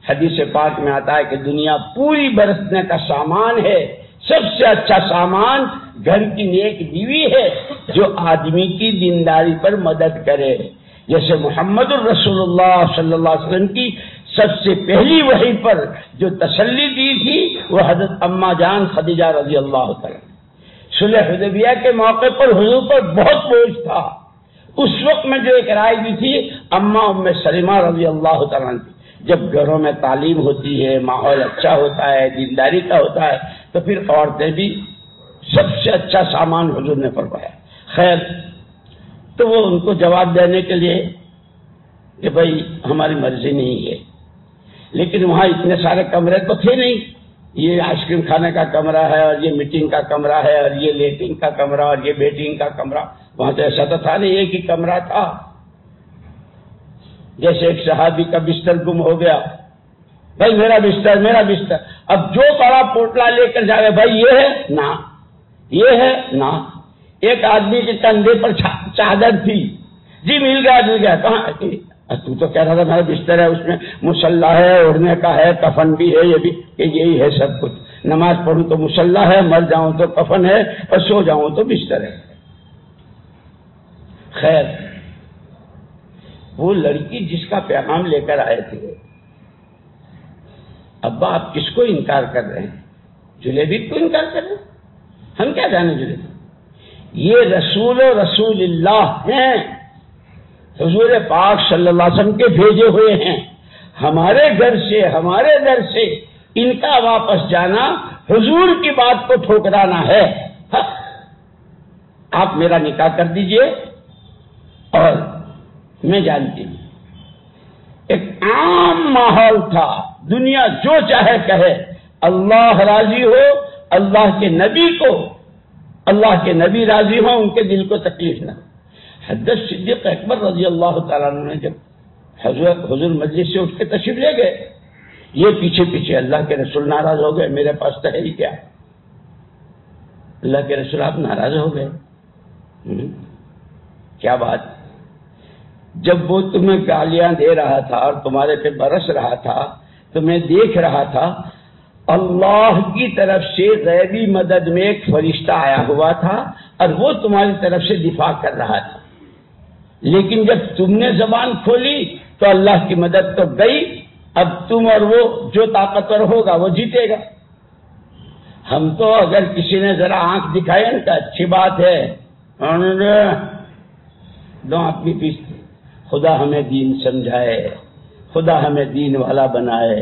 حدیث پاک میں آتا ہے کہ دنیا پوری برسنے کا سامان ہے، سب سے اچھا سامان گھر کی نیک بیوی ہے جو آدمی کی دینداری پر مدد کرے. جیسے محمد الرسول اللہ صلی اللہ علیہ وسلم کی سب سے پہلی وحی پر جو تسلی دی تھی وہ حضرت اما جان خدیجہ رضی اللہ تعالی. صلح حدیبیہ کے موقع پر حضور پر بہت بوجھ تھا. اس وقت میں جو ایک رائے دی تھی اما ام سلمہ رضی اللہ تعالیٰ عنہ. جب گھروں میں تعلیم ہوتی ہے، ماحول اچھا ہوتا ہے، دینداری کا ہوتا ہے، تو پھر عورتیں بھی سب سے اچھا سامان حضور نے فرمایا. خیر، تو وہ ان کو جواب دینے کے لیے کہ بھائی ہماری مرضی نہیں ہے، لیکن وہاں اتنے سارے کمرے تو تھے نہیں. یہ آئس کریم کھانے کا کمرہ ہے، اور یہ میٹنگ کا کمرہ ہے، اور یہ لیٹنگ کا کمرہ، اور یہ بیٹنگ کا کمرہ. وہاں تو ایسا تو تھا نہیں، ایک ہی کمرہ تھا. جیسے ایک صحابی کا بستر گم ہو گیا، بھائی میرا بستر میرا بستر. اب جو بڑا پوٹلا لے کر جا رہے، بھائی یہ ہے نا، یہ ہے نا. ایک آدمی کے کندھے پر چادر تھی، جی مل گیا. کہاں؟ تو کہہ رہا تھا میرا بستر ہے، اس میں مصلی ہے، اوڑھنے کا ہے، کفن بھی ہے، یہ بھی، کہ یہی ہے سب کچھ. نماز پڑھوں تو مصلی ہے، مر جاؤں تو کفن ہے، اور سو جاؤں تو بستر ہے. خیر، وہ لڑکی جس کا پیغام لے کر آئے تھے، ابا آپ کس کو انکار کر رہے ہیں؟ جلیبی کو انکار کر رہے ہیں؟ ہم کیا جانے جلیبی؟ یہ رسول اللہ ہیں، حضور پاک صلی اللہ علیہ وسلم کے بھیجے ہوئے ہیں. ہمارے گھر سے ان کا واپس جانا حضور کی بات کو ٹھکرانا ہے. آپ میرا نکاح کر دیجئے اور میں جانتی ہوں. ایک عام ماحول تھا، دنیا جو چاہے کہے، اللہ راضی ہو، اللہ کے نبی کو، اللہ کے نبی راضی ہوں، ان کے دل کو تکلیف نہ. حضرت صدیق اکبر رضی اللہ تعالیٰ عنہ نے جب حضور مجلس سے اٹھ کے تشریف لے گئے، یہ پیچھے اللہ کے رسول ناراض ہو گئے، میرے پاس تو ہے ہی کیا. اللہ کے رسول آپ ناراض ہو گئے؟ کیا بات؟ جب وہ تمہیں گالیاں دے رہا تھا اور تمہارے پہ برس رہا تھا تو میں دیکھ رہا تھا اللہ کی طرف سے غیبی مدد میں ایک فرشتہ آیا ہوا تھا اور وہ تمہاری طرف سے دفاع کر رہا تھا. لیکن جب تم نے زبان کھولی تو اللہ کی مدد تو گئی. اب تم اور وہ جو طاقتور ہوگا وہ جیتے گا. ہم تو اگر کسی نے ذرا آنکھ دکھائی نا تو اچھی بات ہے، دو آدمی پیچھے. خدا ہمیں دین سمجھائے، خدا ہمیں دین والا بنائے.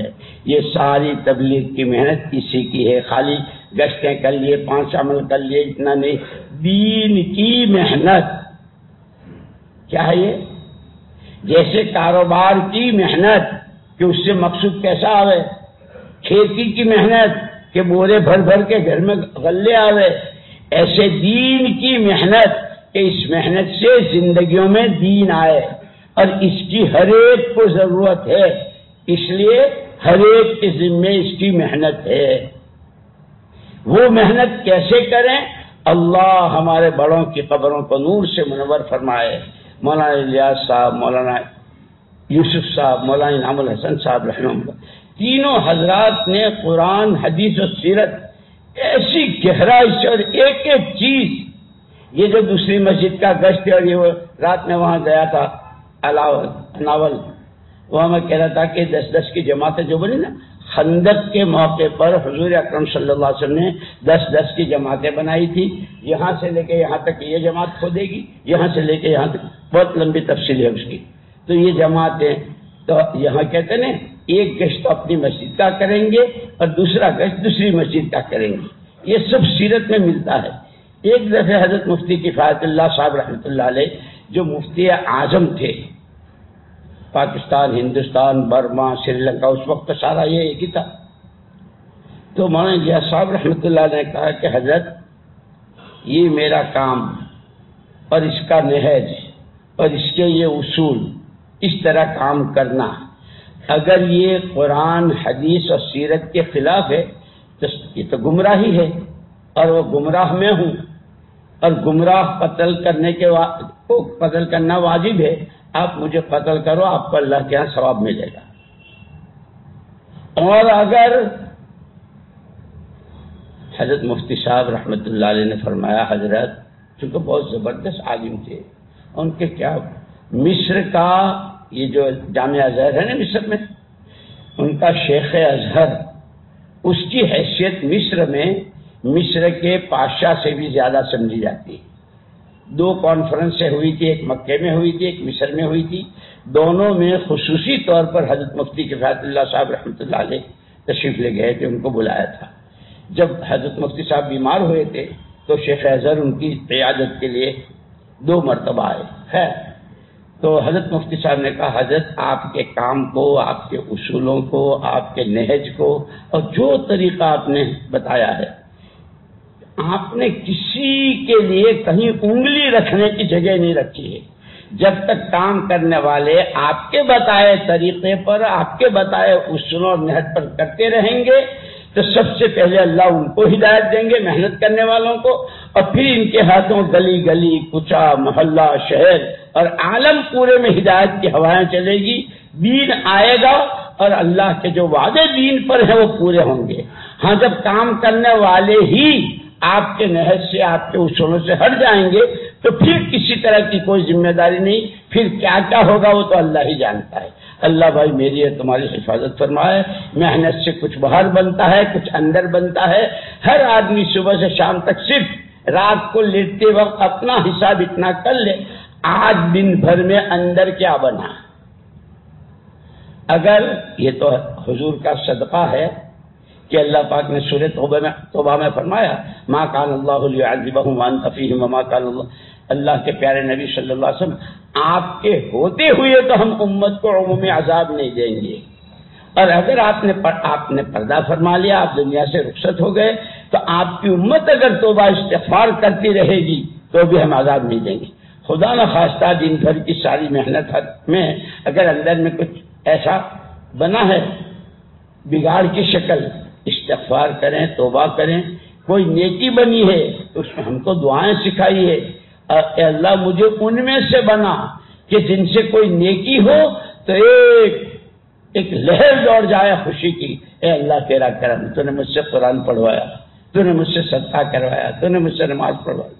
یہ ساری تبلیغ کی محنت اسی کی ہے. خالی گشتیں کر لیے، 5 عمل کر لیے، اتنا نہیں. دین کی محنت کیا ہے؟ یہ جیسے کاروبار کی محنت کہ اس سے مقصود کیسا آوے، کھیتی کی محنت کہ بورے بھر بھر کے گھر میں غلے آوے، ایسے دین کی محنت کہ اس محنت سے زندگیوں میں دین آئے. اور اس کی ہر ایک کو ضرورت ہے، اس لیے ہر ایک کے ذمے اس کی محنت ہے. وہ محنت کیسے کریں؟ اللہ ہمارے بڑوں کی قبروں کو نور سے منور فرمائے. مولانا الیاس صاحب، مولانا یوسف صاحب، مولانا انعام الحسن صاحب رحمہ اللہ، تینوں حضرات نے قرآن، حدیث و سیرت ایسی گہرائی سے، اور ایک ایک چیز. یہ جو دوسری مسجد کا گشت ہے، اور یہ رات میں وہاں گیا تھا ناول، وہاں میں کہہ رہا تھا کہ 10-10 کی جماعتیں جو بنی نا، خندق کے موقع پر حضور اکرم صلی اللہ علیہ وسلم نے 10-10 کی جماعتیں بنائی تھی. یہاں سے لے کے یہاں تک یہ جماعت کھودے گی، یہاں سے لے کے یہاں تک، بہت لمبی تفصیل ہے اس کی. تو یہ جماعتیں تو یہاں کہتے ہیں ایک گشت اپنی مسجد کا کریں گے اور دوسرا گشت دوسری مسجد کا کریں گے. یہ سب سیرت میں ملتا ہے. ایک دفعہ حضرت مفتی کفایت اللہ صاحب رحمۃ اللہ علیہ جو مفتی اعظم تھے پاکستان، ہندوستان، برما، سری لنکا، اس وقت سارا یہ ایک ہی تھا، تو مولانا غیاث صاحب رحمۃ اللہ نے کہا کہ حضرت یہ میرا کام اور اس کا نہج اور اس کے یہ اصول اس طرح کام کرنا، اگر یہ قرآن حدیث اور سیرت کے خلاف ہے تو یہ تو گمراہی ہے، اور وہ گمراہ میں ہوں، اور گمراہ قتل کرنے کے قتل کرنا واجب ہے، آپ مجھے قتل کرو، آپ کو اللہ کے ہاں ثواب ملے گا۔ اور اگر حضرت مفتی صاحب رحمۃ اللہ علیہ نے فرمایا، حضرت چونکہ بہت زبردست عالم تھے، ان کے کیا مصر کا یہ جو جامعہ ازہر ہے نا مصر میں، ان کا شیخ ازہر، اس کی حیثیت مصر میں مصر کے بادشاہ سے بھی زیادہ سمجھی جاتی ہے۔ 2 کانفرنسیں ہوئی تھی، ایک مکے میں ہوئی تھی، ایک مصر میں ہوئی تھی، دونوں میں خصوصی طور پر حضرت مفتی کفایت اللہ صاحب رحمۃ اللہ علیہ تشریف لے گئے تھے، ان کو بلایا تھا۔ جب حضرت مفتی صاحب بیمار ہوئے تھے تو شیخ ازہر ان کی قیادت کے لیے 2 مرتبہ آئے ہے، تو حضرت مفتی صاحب نے کہا، حضرت آپ کے کام کو، آپ کے اصولوں کو، آپ کے نہج کو، اور جو طریقہ آپ نے بتایا ہے، آپ نے کسی کے لیے کہیں انگلی رکھنے کی جگہ نہیں رکھی ہے۔ جب تک کام کرنے والے آپ کے بتائے طریقے پر، آپ کے بتائے اصولوں اور نہج پر کرتے رہیں گے تو سب سے پہلے اللہ ان کو ہدایت دیں گے، محنت کرنے والوں کو، اور پھر ان کے ہاتھوں گلی گلی، کوچہ، محلہ، شہر اور عالم پورے میں ہدایت کی ہوائیں چلے گی، دین آئے گا، اور اللہ کے جو وعدے دین پر ہیں وہ پورے ہوں گے۔ ہاں، جب کام کرنے والے ہی آپ کے نہج سے، آپ کے اصولوں سے ہٹ جائیں گے تو پھر کسی طرح کی کوئی ذمہ داری نہیں، پھر کیا کیا ہوگا وہ تو اللہ ہی جانتا ہے۔ اللہ بھائی میری اور تمہاری حفاظت فرمائے۔ محنت سے کچھ باہر بنتا ہے، کچھ اندر بنتا ہے۔ ہر آدمی صبح سے شام تک صرف رات کو لیٹتے وقت اپنا حساب اتنا کر لے، آج دن بھر میں اندر کیا بنا۔ اگر یہ تو حضور کا صدقہ ہے کہ اللہ پاک نے سورۃ توبہ میں فرمایا، ما کان اللہ لیعذبہم وانت فیہم وما کان اللہ کے پیارے نبی صلی اللہ علیہ وسلم، آپ کے ہوتے ہوئے تو ہم امت کو عمومی عذاب نہیں دیں گے، اور اگر آپ نے پردہ فرما لیا، آپ دنیا سے رخصت ہو گئے، تو آپ کی امت اگر توبہ استغفار کرتی رہے گی تو بھی ہم عذاب نہیں دیں گے۔ خدا نہ خواستہ دن بھر کی ساری محنت میں اگر اندر میں کچھ ایسا بنا ہے بگاڑ کی شکل، استغفار کریں، توبہ کریں۔ کوئی نیکی بنی ہے تو اس میں ہم کو دعائیں سکھائی ہے، اے اللہ مجھے ان میں سے بنا کہ جن سے کوئی نیکی ہو تو ایک لہر دوڑ جائے خوشی کی، اے اللہ تیرا کرم، تو نے مجھ سے قرآن پڑھوایا، تو نے مجھ سے صدقہ کروایا، تو نے مجھ سے نماز پڑھوائی۔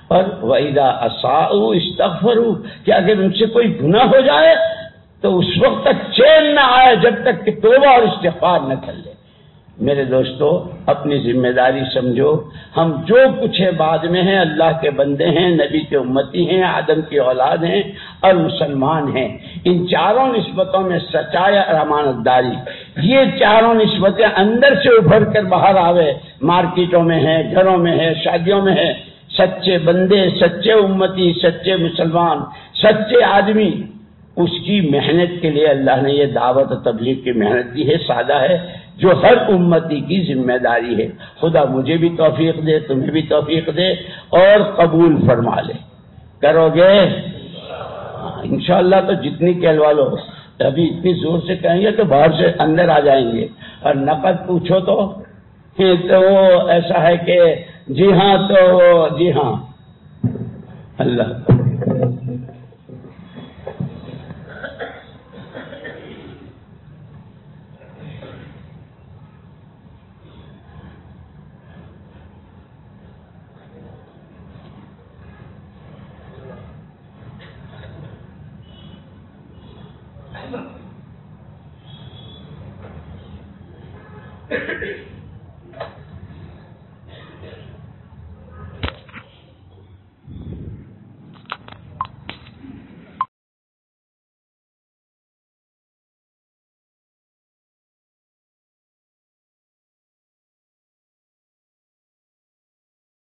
اور وَإِذَا أَسَاءُوا اسْتَغْفَرُوا، کہ اگر ان سے کوئی گناہ ہو جائے تو اس وقت تک چین نہ آئے جب تک کہ توبہ اور استغفار نہ کر لے۔ میرے دوستو، اپنی ذمہ داری سمجھو، ہم جو کچھ ہے بعد میں ہیں، اللہ کے بندے ہیں، نبی کے امتی ہیں، آدم کی اولاد ہیں اور مسلمان ہیں۔ ان چاروں نسبتوں میں سچائی اور امانت داری، یہ چاروں نسبتیں اندر سے ابھر کر باہر آوے، مارکیٹوں میں ہیں، گھروں میں ہے، شادیوں میں ہے، سچے بندے، سچے امتی، سچے مسلمان، سچے آدمی، اس کی محنت کے لیے اللہ نے یہ دعوت و تبلیغ کی محنت دی ہے، سادہ ہے، جو ہر امتی کی ذمہ داری ہے۔ خدا مجھے بھی توفیق دے، تمہیں بھی توفیق دے اور قبول فرما لے۔ کرو گے انشاءاللہ؟ تو جتنی کہلوا لو، ابھی اتنی زور سے کہیں گے تو باہر سے اندر آ جائیں گے، اور نقد پوچھو تو وہ ایسا ہے کہ جی ہاں تو جی ہاں۔ اللہ Thank you.